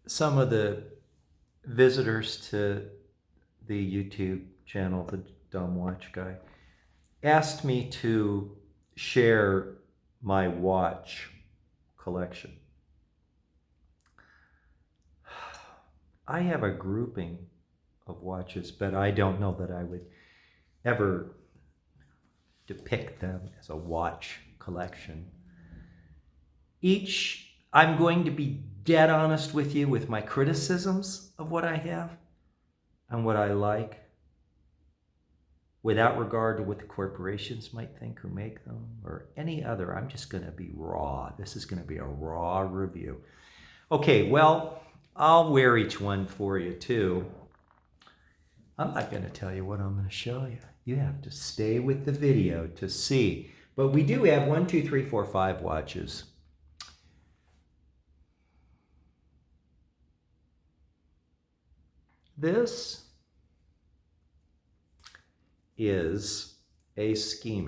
some of the visitors to the YouTube channel, the Dumb Watch Guy, asked me to share my watch collection. I have a grouping of watches, but I don't know that I would ever depict them as a watch collection. I'm going to be dead honest with you with my criticisms of what I have and what I like, without regard to what the corporations might think who make them or any other. I'm just going to be raw. This is going to be a raw review. Okay, well, I'll wear each one for you too. I'm not going to tell you what I'm going to show you. You have to stay with the video to see. But we do have 1, 2, 3, 4, 5 watches. This is a scheme.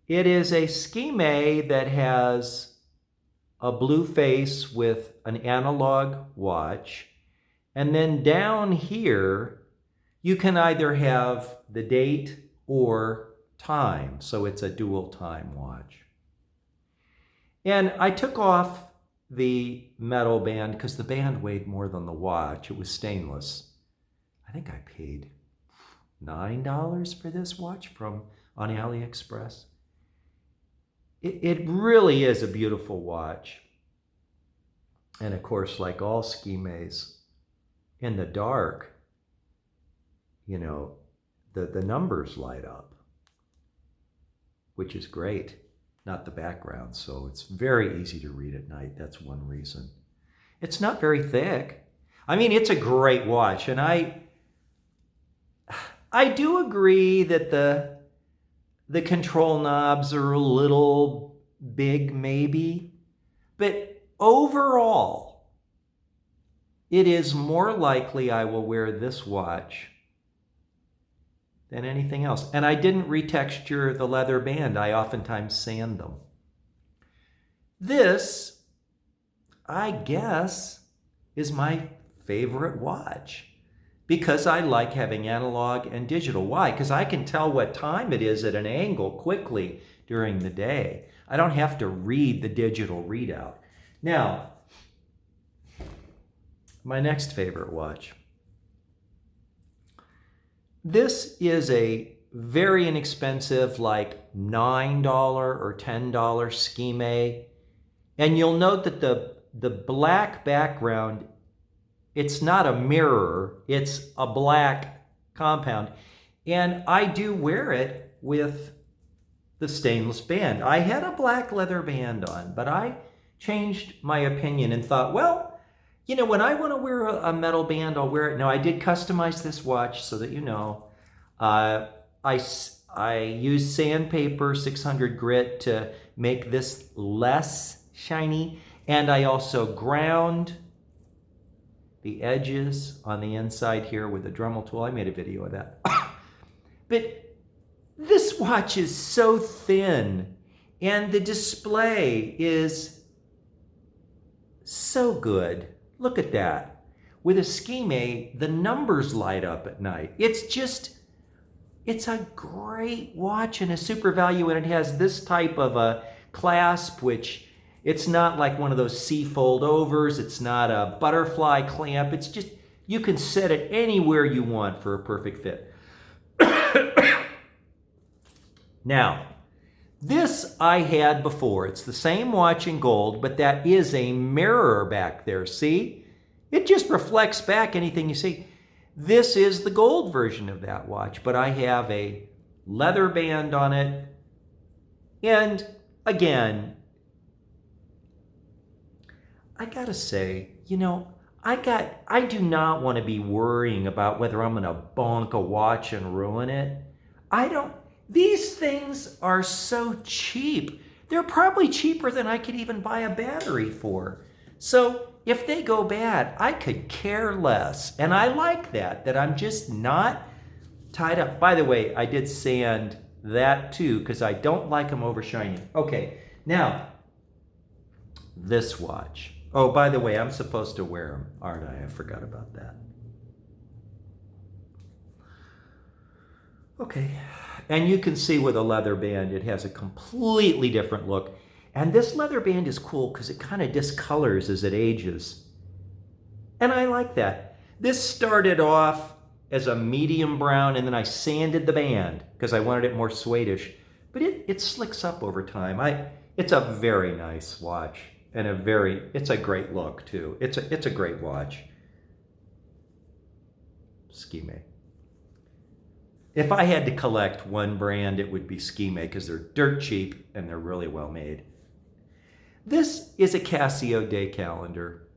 It is a scheme that has a blue face with an analog watch, and then down here you can either have the date or time, so it's a dual time watch. And I took off the metal band because the band weighed more than the watch. It was stainless. I think I paid $9 for this watch on AliExpress. It really is a beautiful watch. And of course, like all schemes, in the dark, you know, the numbers light up, which is great. Not the background, so it's very easy to read at night. That's one reason. It's not very thick. I mean, it's a great watch, and I do agree that the control knobs are a little big, maybe, but overall, it is more likely I will wear this watch than anything else. And I didn't retexture the leather band. I oftentimes sand them. This, I guess, is my favorite watch because I like having analog and digital. Why? Because I can tell what time it is at an angle quickly during the day. I don't have to read the digital readout. Now, my next favorite watch. This is a very inexpensive, like $9 or $10 scheme. And you'll note that the black background, it's not a mirror, it's a black compound. And I do wear it with the stainless band. I had a black leather band on, but I changed my opinion and thought, well, you know, when I want to wear a metal band, I'll wear it. Now, I did customize this watch so that you know. I used sandpaper 600 grit to make this less shiny. And I also ground the edges on the inside here with a Dremel tool. I made a video of that. But this watch is so thin, and the display is so good. Look at that. With a scheme, the numbers light up at night. It's a great watch and a super value, and it has this type of a clasp, which it's not like one of those C fold overs. It's not a butterfly clamp. It's just, you can set it anywhere you want for a perfect fit. Now, this I had before. It's the same watch in gold, but that is a mirror back there. See? It just reflects back anything you see. This is the gold version of that watch, but I have a leather band on it. And again, I gotta say, you know, I do not want to be worrying about whether I'm gonna bonk a watch and ruin it. These things are so cheap. They're probably cheaper than I could even buy a battery for. So if they go bad, I could care less. And I like that I'm just not tied up. By the way, I did sand that too because I don't like them overshining. Okay, now, this watch. Oh, by the way, I'm supposed to wear them, aren't I? I forgot about that. Okay. And you can see with a leather band, it has a completely different look. And this leather band is cool because it kind of discolors as it ages. And I like that. This started off as a medium brown, and then I sanded the band because I wanted it more suede-ish. But it slicks up over time. It's a very nice watch, and it's a great look too. It's a great watch. Skime. If I had to collect one brand, it would be Skime because they're dirt cheap and they're really well made. This is a Casio day calendar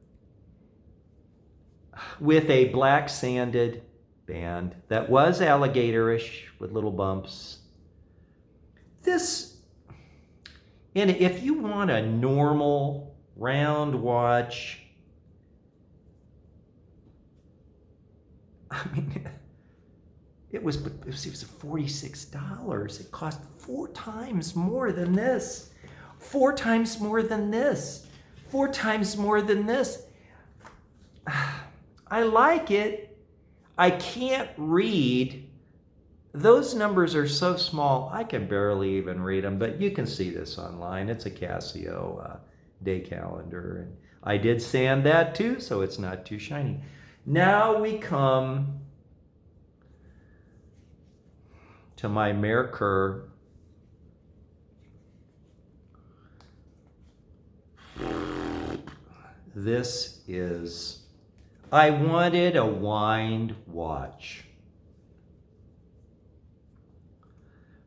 with a black sanded band that was alligatorish with little bumps. And if you want a normal round watch, I mean, it was $46. It cost 4 times more than this. 4 times more than this. 4 times more than this. I like it. I can't read. Those numbers are so small, I can barely even read them, but you can see this online. It's a Casio day calendar. And I did sand that too, so it's not too shiny. Now we come to my Merkur. This is, I wanted a wind watch.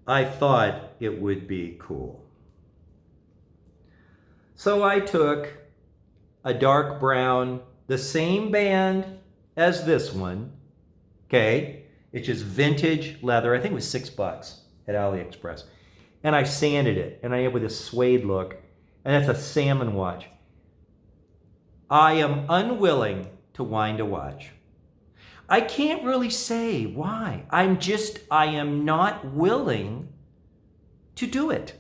I thought it would be cool. So I took a dark brown, the same band as this one, okay? It's just vintage leather. I think it was $6 at AliExpress. And I sanded it, and I had with a suede look, and it's a salmon watch. I am unwilling to wind a watch. I can't really say why. I am not willing to do it.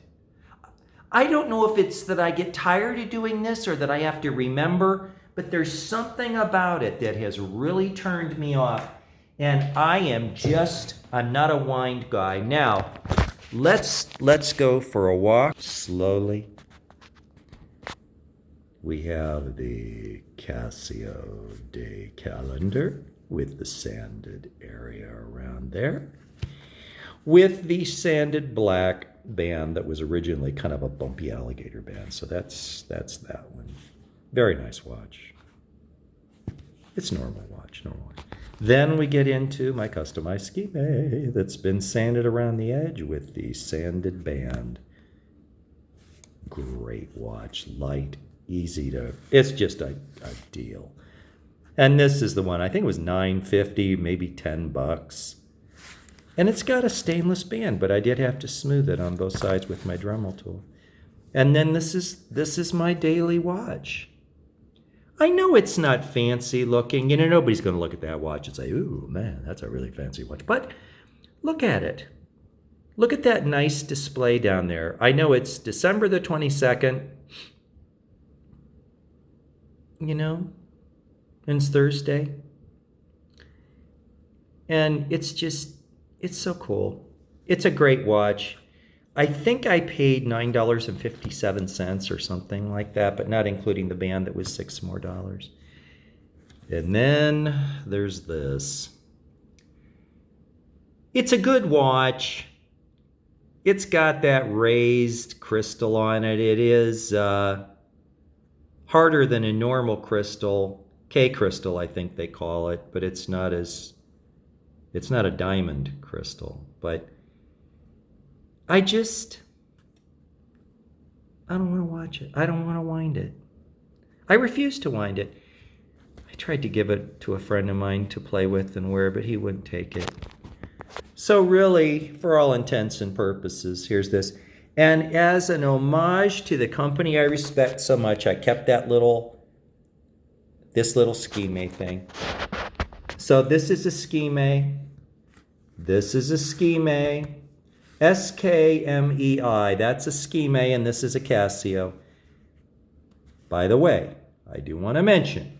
I don't know if it's that I get tired of doing this or that I have to remember, but there's something about it that has really turned me off. And I'm not a wind guy. Now, let's go for a walk slowly. We have the Casio day calendar with the sanded area around there, with the sanded black band that was originally kind of a bumpy alligator band. So that's that one. Very nice watch. It's normal watch. Then we get into my customized Skime that's been sanded around the edge with the sanded band. Great watch, light, easy to, it's just a deal. And this is the one, I think it was $9.50, maybe $10. And it's got a stainless band, but I did have to smooth it on both sides with my Dremel tool. And then this is my daily watch. I know it's not fancy looking. Nobody's going to look at that watch and say, ooh, man, that's a really fancy watch. But look at it. Look at that nice display down there. I know it's December the 22nd. And it's Thursday. And it's so cool. It's a great watch. I think I paid $9.57 or something like that, but not including the band that was $6 more. And then there's this. It's a good watch. It's got that raised crystal on it. It is harder than a normal crystal. K crystal, I think they call it, but it's not a diamond crystal. But I don't want to watch it. I don't want to wind it. I refuse to wind it. I tried to give it to a friend of mine to play with and wear, but he wouldn't take it. So really, for all intents and purposes, here's this. And as an homage to the company I respect so much, I kept this little Skime thing. So this is a Skime. This is a Skime. Skmei, that's a Skime, and this is a Casio. By the way, I do want to mention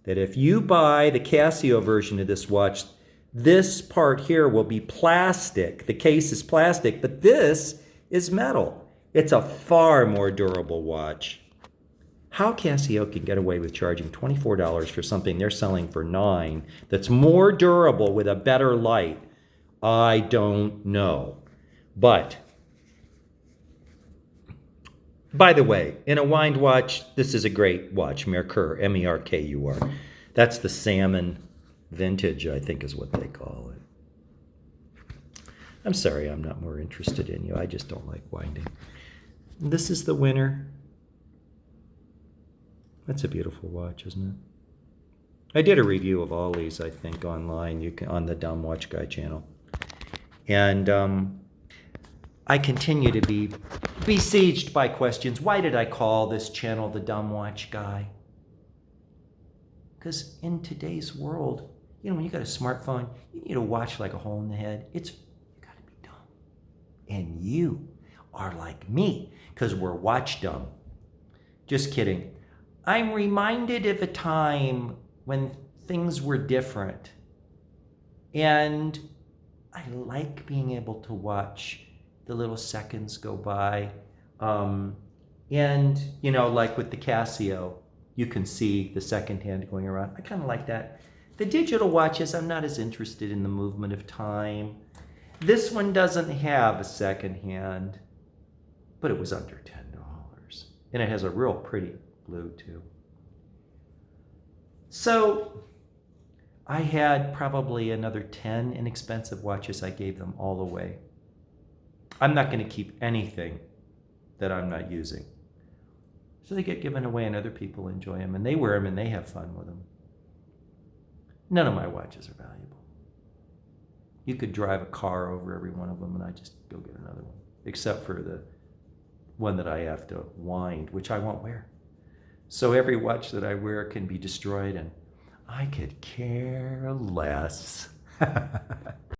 that if you buy the Casio version of this watch, this part here will be plastic. The case is plastic, but this is metal. It's a far more durable watch. How Casio can get away with charging $24 for something they're selling for $9 that's more durable with a better light, I don't know. But, by the way, in a wind watch, this is a great watch, Merkur, M-E-R-K-U-R. That's the salmon vintage, I think is what they call it. I'm sorry I'm not more interested in you. I just don't like winding. This is the winner. That's a beautiful watch, isn't it? I did a review of all these, I think, online. You can on the Dumb Watch Guy channel. And I continue to be besieged by questions. Why did I call this channel the Dumb Watch Guy? Because in today's world, you know, when you got a smartphone, you need a watch like a hole in the head. You got to be dumb. And you are like me, because we're watch dumb. Just kidding. I'm reminded of a time when things were different. And I like being able to watch the little seconds go by. And, you know, like with the Casio, you can see the second hand going around. I kind of like that. The digital watches, I'm not as interested in the movement of time. This one doesn't have a second hand, but it was under $10. And it has a real pretty blue too. So I had probably another 10 inexpensive watches. I gave them all away. I'm not going to keep anything that I'm not using. So they get given away and other people enjoy them and they wear them and they have fun with them. None of my watches are valuable. You could drive a car over every one of them and I just go get another one. Except for the one that I have to wind, which I won't wear. So every watch that I wear can be destroyed and I could care less.